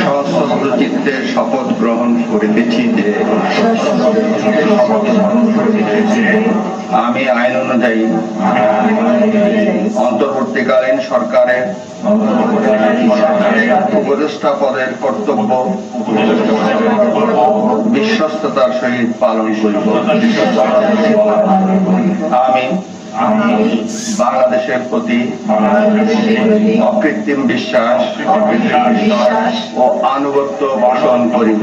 সশ্রদ্ধ চিত্তে শপথ গ্রহণ করিতেছি যে আমি আইন অনুযায়ী অন্তর্বর্তীকালীন সরকারের উপদেষ্টা পদের কর্তব্য বিশ্বস্ততার সহিত পালন করিব। আমি বাংলাদেশের প্রতি অকৃত্রিম বিশ্বাস ও আনুগত্য পোষণ করিব।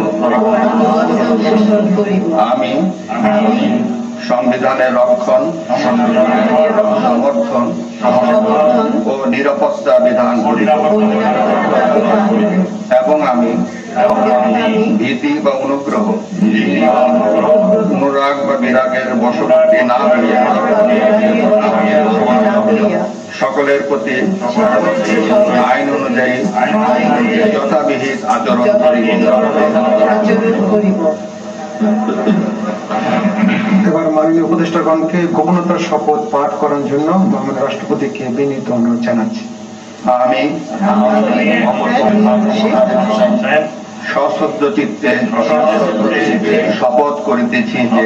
আমি সংবিধানের রক্ষণ, সমর্থন ও নিরাপত্তা বিধান করিব এবং আমি ভীতি বা অনুগ্রহ, অনুরাগ বা বিরাগের বশবর্তী না হইয়া সকলের প্রতি আইন অনুযায়ী যথাবিহিত আচরণ করিব। এবার মাননীয় উপদেষ্টাগণকে গোপনতার শপথ পাঠ করার জন্য আমাদের রাষ্ট্রপতিকে বিনীত অনুরোধ জানাচ্ছি। আমি সশ্রদ্ধ চিত্তে শপথ করিতেছি যে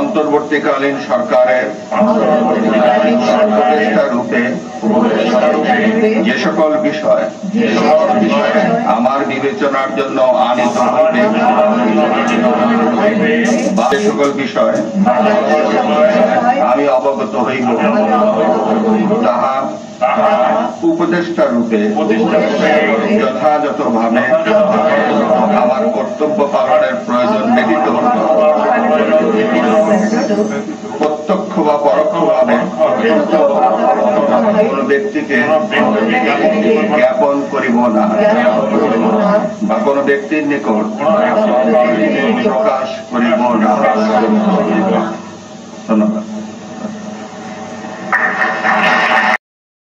অন্তর্বর্তীকালীন সরকারের উপদেষ্টা রূপে যে সকল বিষয় আমার বিবেচনার জন্য আনিত হইবে বা যে সকল বিষয় আমি অবগত হইব তাহা উপদেষ্টা রূপে যথাযথভাবে আমার কর্তব্য পালনের প্রয়োজন ব্যতীত প্রত্যক্ষ বা পরোক্ষভাবে কোন ব্যক্তিকে জ্ঞাপন করিব না বা কোন ব্যক্তির নিকট প্রকাশ করিব না। ধন্যবাদ।